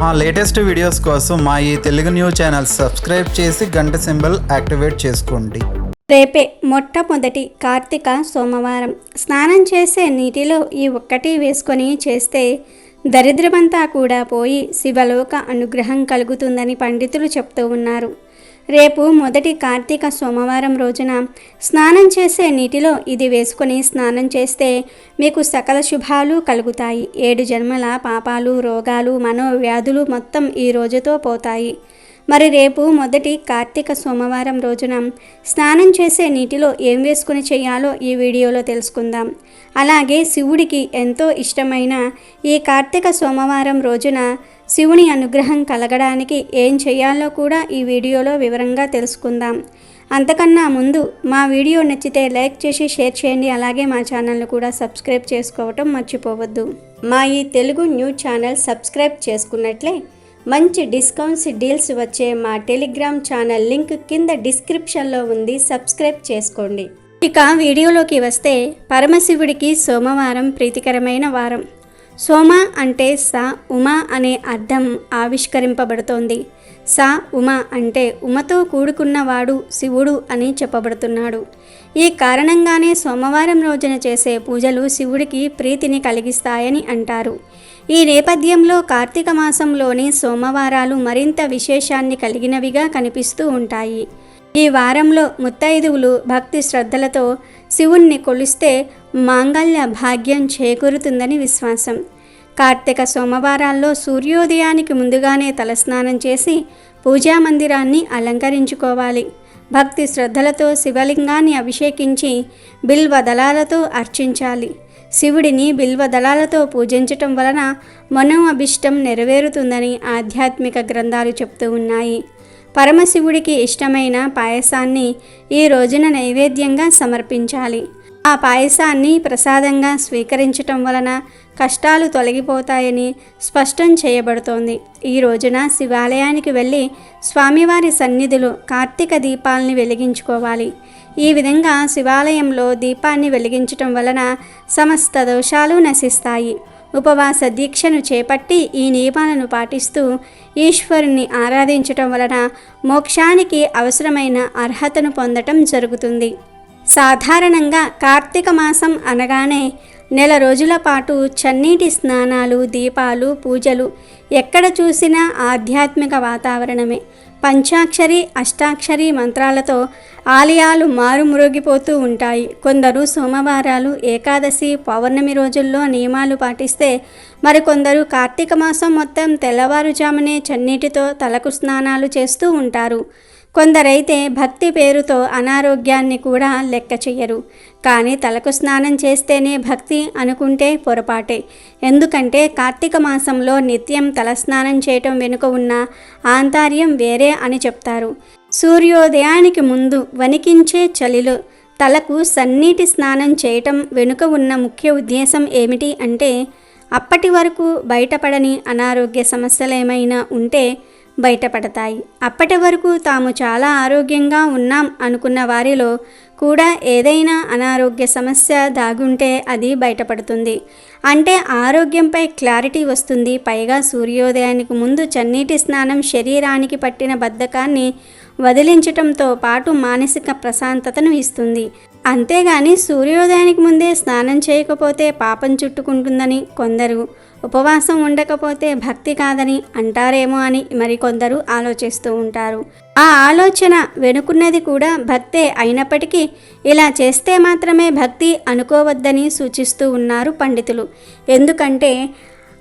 మా latest videos కోసం మా ఈ తెలుగు న్యూస్ ఛానల్ సబ్స్క్రైబ్ చేసి గంట సింబల్ యాక్టివేట్ చేసుకోండి. రేపే మొట్టమొదటి కార్తీక సోమవారం. స్నానం చేసే నీటిలో ఈ ఒక్కటి వేసుకొని చేస్తే దరిద్రమంతా కూడా పోయి శివలోక అనుగ్రహం కలుగుతుందని పండితులు చెప్తూ ఉన్నారు. రేపు మొదటి కార్తీక సోమవారం రోజున స్నానం చేసే నీటిలో ఇది వేసుకొని స్నానం చేస్తే మీకు సకల శుభాలు కలుగుతాయి. 7 జన్మల పాపాలు, రోగాలు, మనోవ్యాధులు మొత్తం ఈ రోజుతో పోతాయి. మరి రేపు మొదటి కార్తీక సోమవారం రోజున స్నానం చేసే నీటిలో ఏం వేసుకుని చేయాలో ఈ వీడియోలో తెలుసుకుందాం. అలాగే శివుడికి ఎంతో ఇష్టమైన ఈ కార్తీక సోమవారం రోజున శివుని అనుగ్రహం కలగడానికి ఏం చేయాలో కూడా ఈ వీడియోలో వివరంగా తెలుసుకుందాం. అంతకన్నా ముందు మా వీడియో నచ్చితే లైక్ చేసి షేర్ చేయండి. అలాగే మా ఛానల్ను కూడా సబ్స్క్రైబ్ చేసుకోవటం మర్చిపోవద్దు. మా ఈ తెలుగు న్యూస్ ఛానల్ సబ్స్క్రైబ్ చేసుకున్నట్లే మంచి డిస్కౌంట్స్, డీల్స్ వచ్చే మా టెలిగ్రామ్ ఛానల్ లింక్ కింద డిస్క్రిప్షన్లో ఉంది, సబ్స్క్రైబ్ చేసుకోండి. ఇక వీడియోలోకి వస్తే, పరమశివుడికి సోమవారం ప్రీతికరమైన వారం. సోమ అంటే స ఉమ అనే అర్థం ఆవిష్కరింపబడుతోంది. స ఉమ అంటే ఉమతో కూడుకున్నవాడు శివుడు అని చెప్పబడుతున్నాడు. ఈ కారణంగానే సోమవారం రోజున చేసే పూజలు శివుడికి ప్రీతిని కలిగిస్తాయని అంటారు. ఈ నేపథ్యంలో కార్తీక మాసంలోని సోమవారాలు మరింత విశేషాన్ని కలిగినవిగా కనిపిస్తూ ఉంటాయి. ఈ వారంలో ముత్తైదువులు భక్తి శ్రద్ధలతో శివుణ్ణి కొలిస్తే మాంగళ్య భాగ్యం చేకూరుతుందని విశ్వాసం. కార్తీక సోమవారాల్లో సూర్యోదయానికి ముందుగానే తలస్నానం చేసి పూజా మందిరాన్ని అలంకరించుకోవాలి. భక్తి శ్రద్ధలతో శివలింగాన్ని అభిషేకించి బిల్వ దళాలతో అర్చించాలి. శివుడిని బిల్వ దళాలతో పూజించటం వలన మనోఅభిష్టం నెరవేరుతుందని ఆధ్యాత్మిక గ్రంథాలు చెప్తూ ఉన్నాయి. పరమశివుడికి ఇష్టమైన పాయసాన్ని ఈ రోజున నైవేద్యంగా సమర్పించాలి. ఆ పాయసాన్ని ప్రసాదంగా స్వీకరించటం వలన కష్టాలు తొలగిపోతాయని స్పష్టం చేయబడుతోంది. ఈ రోజున శివాలయానికి వెళ్ళి స్వామివారి సన్నిధిలో కార్తీక దీపాలని వెలిగించుకోవాలి. ఈ విధంగా శివాలయంలో దీపాన్ని వెలిగించటం వలన సమస్త దోషాలు నశిస్తాయి. ఉపవాస దీక్షను చేపట్టి ఈ నియమాలను పాటిస్తూ ఈశ్వరుని ఆరాధించటం వలన మోక్షానికి అవసరమైన అర్హతను పొందటం జరుగుతుంది. సాధారణంగా కార్తీక మాసం అనగానే నెల రోజుల పాటు చన్నీటి స్నానాలు, దీపాలు, పూజలు, ఎక్కడ చూసినా ఆధ్యాత్మిక వాతావరణమే. పంచాక్షరి, అష్టాక్షరి మంత్రాలతో ఆలయాలు మారుమ్రోగిపోతూ ఉంటాయి. కొందరు సోమవారాలు, ఏకాదశి, పౌర్ణమి రోజుల్లో నియమాలు పాటిస్తే మరికొందరు కార్తీక మాసం మొత్తం తెల్లవారుజామునే చన్నీటితో తలకు స్నానాలు చేస్తూ ఉంటారు. కొందరైతే భక్తి పేరుతో అనారోగ్యాన్ని కూడా లెక్క చెయ్యరు. కానీ తలకు స్నానం చేస్తేనే భక్తి అనుకుంటే పొరపాటే. ఎందుకంటే కార్తీక మాసంలో నిత్యం తలస్నానం చేయటం వెనుక ఉన్న ఆంతర్యం వేరే అని చెప్తారు. సూర్యోదయానికి ముందు వణికించే చలిలో తలకు సన్నీటి స్నానం చేయటం వెనుక ఉన్న ముఖ్య ఉద్దేశం ఏమిటి అంటే, అప్పటి వరకు బయటపడని అనారోగ్య సమస్యలేమైనా ఉంటే బయటపడతాయి. అప్పటి వరకు తాము చాలా ఆరోగ్యంగా ఉన్నాం అనుకున్న వారిలో కూడా ఏదైనా అనారోగ్య సమస్య దాగుంటే అది బయటపడుతుంది. అంటే ఆరోగ్యంపై క్లారిటీ వస్తుంది. పైగా సూర్యోదయానికి ముందు చన్నీటి స్నానం శరీరానికి పట్టిన బద్ధకాన్ని వదిలించటంతో పాటు మానసిక ప్రశాంతతను ఇస్తుంది. అంతేగాని సూర్యోదయానికి ముందే స్నానం చేయకపోతే పాపం చుట్టుకుంటుందని కొందరు, ఉపవాసం ఉండకపోతే భక్తి కాదని అంటారేమో అని మరికొందరు ఆలోచిస్తూ ఉంటారు. ఆ ఆలోచన వెనుకున్నది కూడా భక్తే అయినప్పటికీ ఇలా చేస్తే మాత్రమే భక్తి అనుకోవద్దని సూచిస్తూ ఉన్నారు పండితులు. ఎందుకంటే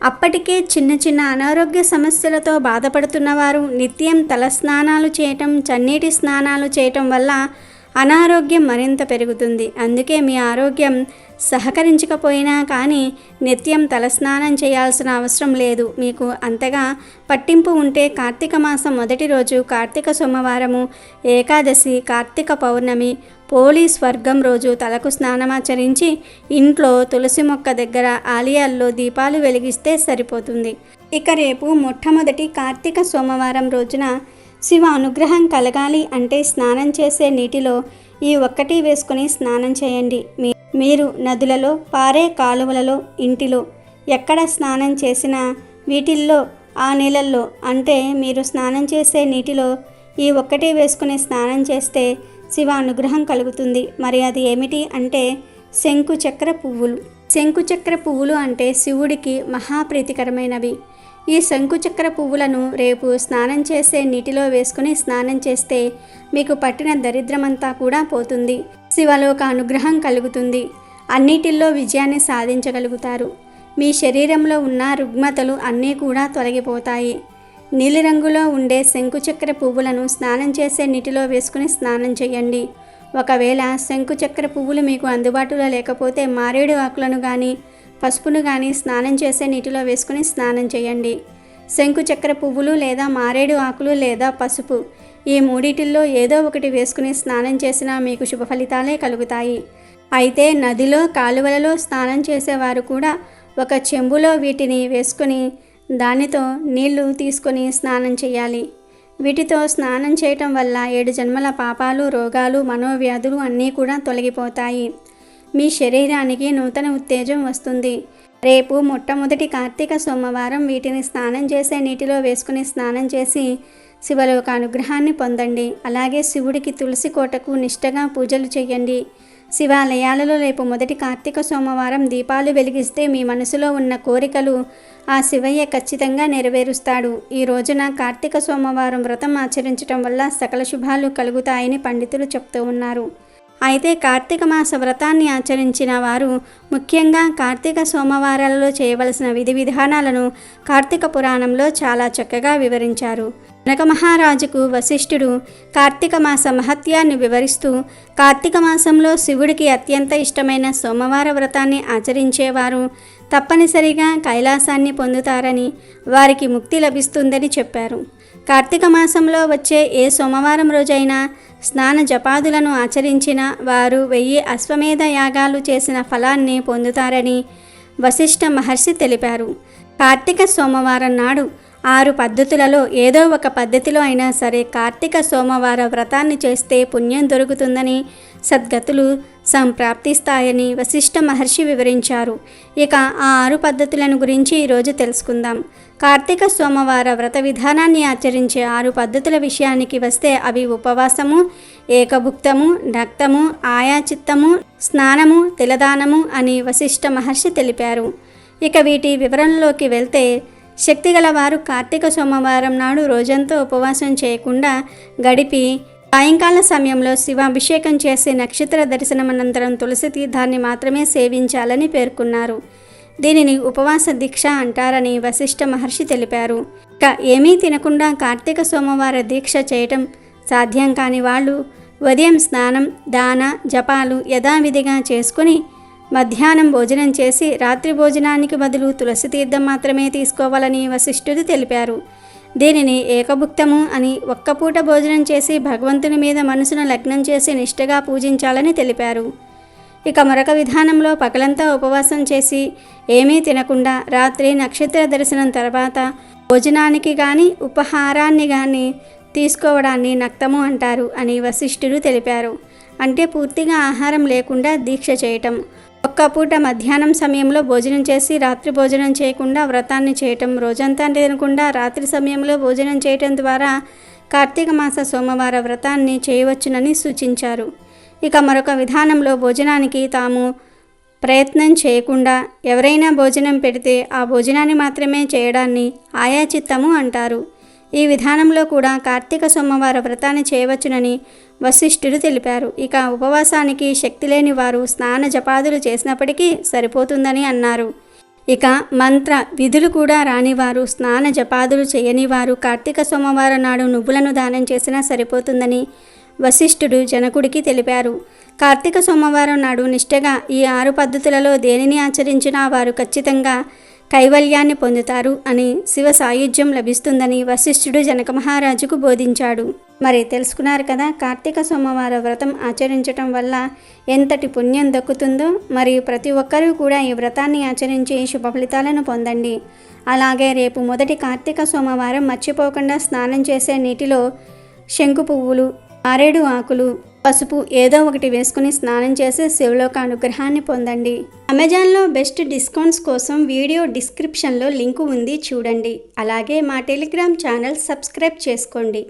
అప్పటికే చిన్న చిన్న అనారోగ్య సమస్యలతో బాధపడుతున్నవారు నిత్యం తలస్నానాలు చేయటం, చన్నీటి స్నానాలు చేయటం వల్ల అనారోగ్యం మరింత పెరుగుతుంది. అందుకే మీ ఆరోగ్యం సహకరించకపోయినా కానీ నిత్యం తలస్నానం చేయాల్సిన అవసరం లేదు. మీకు అంతగా పట్టింపు ఉంటే కార్తీక మాసం మొదటి రోజు, కార్తీక సోమవారము, ఏకాదశి, కార్తీక పౌర్ణమి, పోలీ స్వర్గం రోజు తలకు స్నానమాచరించి ఇంట్లో తులసి మొక్క దగ్గర ఆలయాల్లో దీపాలు వెలిగిస్తే సరిపోతుంది. ఇక రేపు మొట్టమొదటి కార్తీక సోమవారం రోజున శివ అనుగ్రహం కలగాలి అంటే స్నానం చేసే నీటిలో ఈ ఒక్కటి వేసుకుని స్నానం చేయండి. మీరు నదులలో, పారే కాలువలలో, ఇంటిలో ఎక్కడ స్నానం చేసినా వీటిల్లో ఆ నీళ్ళల్లో అంటే మీరు స్నానం చేసే నీటిలో ఈ ఒక్కటి వేసుకుని స్నానం చేస్తే శివ అనుగ్రహం కలుగుతుంది. మరి అది ఏమిటి అంటే శంకుచక్ర పువ్వులు. శంకుచక్ర పువ్వులు అంటే శివుడికి మహాప్రీతికరమైనవి. ఈ శంకుచక్ర పువ్వులను రేపు స్నానం చేసే నీటిలో వేసుకుని స్నానం చేస్తే మీకు పట్టిన దరిద్రమంతా కూడా పోతుంది. శివలోక అనుగ్రహం కలుగుతుంది. అన్నిటిల్లో విజయాన్ని సాధించగలుగుతారు. మీ శరీరంలో ఉన్న రుగ్మతలు అన్నీ కూడా తొలగిపోతాయి. నీలిరంగులో ఉండే శంకుచక్ర పువ్వులను స్నానం చేసే నీటిలో వేసుకుని స్నానం చేయండి. ఒకవేళ శంకుచక్ర పువ్వులు మీకు అందుబాటులో లేకపోతే మారేడు ఆకులను కానీ పసుపును కానీ స్నానం చేసే నీటిలో వేసుకుని స్నానం చేయండి. శంకుచక్ర పువ్వులు లేదా మారేడు ఆకులు లేదా పసుపు ఈ మూడిటిల్లో ఏదో ఒకటి వేసుకుని స్నానం చేసినా మీకు శుభ ఫలితాలే కలుగుతాయి. అయితే నదిలో కాలువలలో స్నానం చేసేవారు కూడా ఒక చెంబులో వీటిని వేసుకుని దానితో నీళ్లు తీసుకొని స్నానం చేయాలి. వీటితో స్నానం చేయటం వల్ల 7 జన్మల పాపాలు, రోగాలు, మనోవ్యాధులు అన్నీ కూడా తొలగిపోతాయి. మీ శరీరానికి నూతన ఉత్తేజం వస్తుంది. రేపు మొట్టమొదటి కార్తీక సోమవారం వీటిని స్నానం చేసే నీటిలో వేసుకుని స్నానం చేసి శివలోక అనుగ్రహాన్ని పొందండి. అలాగే శివుడికి తులసి కోటకు నిష్టగా పూజలు చేయండి. శివాలయాలలో రేపు మొదటి కార్తీక సోమవారం దీపాలు వెలిగిస్తే మీ మనసులో ఉన్న కోరికలు ఆ శివయ్య ఖచ్చితంగా నెరవేరుస్తాడు. ఈ రోజున కార్తీక సోమవారం వ్రతం ఆచరించడం వల్ల సకల శుభాలు కలుగుతాయని పండితులు చెప్తూ ఉన్నారు. అయితే కార్తీక మాస వ్రతాన్ని ఆచరించిన వారు ముఖ్యంగా కార్తీక సోమవారాలలో చేయవలసిన విధి విధానాలను కార్తీక పురాణంలో చాలా చక్కగా వివరించారు. జనక మహారాజుకు వశిష్ఠుడు కార్తీక మాస మహత్యాన్ని వివరిస్తూ కార్తీక మాసంలో శివుడికి అత్యంత ఇష్టమైన సోమవార వ్రతాన్ని ఆచరించేవారు తప్పనిసరిగా కైలాసాన్ని పొందుతారని, వారికి ముక్తి లభిస్తుందని చెప్పారు. కార్తీక మాసంలో వచ్చే ఏ సోమవారం రోజైనా స్నాన జపాదులను ఆచరించిన వారు 1000 అశ్వమేధ యాగాలు చేసిన ఫలాన్ని పొందుతారని వశిష్ఠ మహర్షి తెలిపారు. కార్తీక సోమవారం నాడు 6 పద్ధతులలో ఏదో ఒక పద్ధతిలో అయినా సరే కార్తీక సోమవార వ్రతాన్ని చేస్తే పుణ్యం దొరుకుతుందని, సద్గతులు సంప్రాప్తిస్తాయని వశిష్ఠ మహర్షి వివరించారు. ఇక ఆ 6 పద్ధతులను గురించి ఈరోజు తెలుసుకుందాం. కార్తీక సోమవార వ్రత విధానాన్ని ఆచరించే 6 పద్ధతుల విషయానికి వస్తే అవి ఉపవాసము, ఏకభుక్తము, నక్తము, ఆయాచిత్తము, స్నానము, తిలదానము అని వశిష్ఠ మహర్షి తెలిపారు. ఇక వీటి వివరణలోకి వెళ్తే శక్తిగల వారు కార్తీక సోమవారం నాడు రోజంతా ఉపవాసం చేయకుండా గడిపి సాయంకాల సమయంలో శివాభిషేకం చేసి నక్షత్ర దర్శనం అనంతరం తులసి తీర్థాన్ని మాత్రమే సేవించాలని పేర్కొన్నారు. దీనిని ఉపవాస దీక్ష అంటారని వశిష్ఠ మహర్షి తెలిపారు. ఇక ఏమీ తినకుండా కార్తీక సోమవార దీక్ష చేయటం సాధ్యం కాని వాళ్ళు ఉదయం స్నానం, దాన, జపాలు యథావిధిగా చేసుకుని మధ్యాహ్నం భోజనం చేసి రాత్రి భోజనానికి బదులు తులసి తీర్థం మాత్రమే తీసుకోవాలని వశిష్ఠుడు తెలిపారు. దీనిని ఏకభుక్తము అని, ఒక్కపూట భోజనం చేసి భగవంతుని మీద మనసును లగ్నం చేసి నిష్ఠగా పూజించాలని తెలిపారు. ఇక మరొక విధానంలో పగలంతా ఉపవాసం చేసి ఏమీ తినకుండా రాత్రి నక్షత్ర దర్శనం తర్వాత భోజనానికి కానీ ఉపహారాన్ని కానీ తీసుకోవడాన్ని నక్తము అంటారు అని వశిష్ఠుడు తెలిపారు. అంటే పూర్తిగా ఆహారం లేకుండా దీక్ష చేయటం. ఒక్క పూట మధ్యాహ్నం సమయంలో భోజనం చేసి రాత్రి భోజనం చేయకుండా వ్రతాన్ని చేయటం, రోజంతా తినకుండా రాత్రి సమయంలో భోజనం చేయటం ద్వారా కార్తీక మాస సోమవార వ్రతాన్ని చేయవచ్చునని సూచించారు. ఇక మరొక విధానంలో భోజనానికి తాము ప్రయత్నం చేయకుండా ఎవరైనా భోజనం పెడితే ఆ భోజనాన్ని మాత్రమే చేయడాన్ని ఆయాచిత్తము అంటారు. ఈ విధానంలో కూడా కార్తీక సోమవార వ్రతాన్ని చేయవచ్చునని వశిష్ఠుడు తెలిపారు. ఇక ఉపవాసానికి శక్తి లేని వారు స్నాన జపాదులు చేసినప్పటికీ సరిపోతుందని అన్నారు. ఇక మంత్ర విధులు కూడా రానివారు, స్నాన జపాదులు చేయనివారు కార్తీక సోమవారం నాడు నువ్వులను దానం చేసినా సరిపోతుందని వశిష్ఠుడు జనకుడికి తెలిపారు. కార్తీక సోమవారం నాడు నిష్ఠగా ఈ 6 పద్ధతులలో దేనిని ఆచరించినా వారు ఖచ్చితంగా కైవల్యాన్ని పొందుతారు అని, శివ సాయుధ్యం లభిస్తుందని వశిష్ఠుడు జనక మహారాజుకు బోధించాడు. మరి తెలుసుకున్నారు కదా కార్తీక సోమవార వ్రతం ఆచరించటం వల్ల ఎంతటి పుణ్యం దక్కుతుందో. మరియు ప్రతి ఒక్కరూ కూడా ఈ వ్రతాన్ని ఆచరించి శుభ ఫలితాలను పొందండి. అలాగే రేపు మొదటి కార్తీక సోమవారం మర్చిపోకుండా స్నానం చేసే నీటిలో శంకు పువ్వులు, మారేడు ఆకులు, పసుపు ఏదో ఒకటి వేసుకుని స్నానం చేసి శివలోక అనుగ్రహాన్ని పొందండి. అమెజాన్లో బెస్ట్ డిస్కౌంట్స్ కోసం వీడియో డిస్క్రిప్షన్లో లింకు ఉంది, చూడండి. అలాగే మా టెలిగ్రామ్ ఛానల్ సబ్స్క్రైబ్ చేసుకోండి.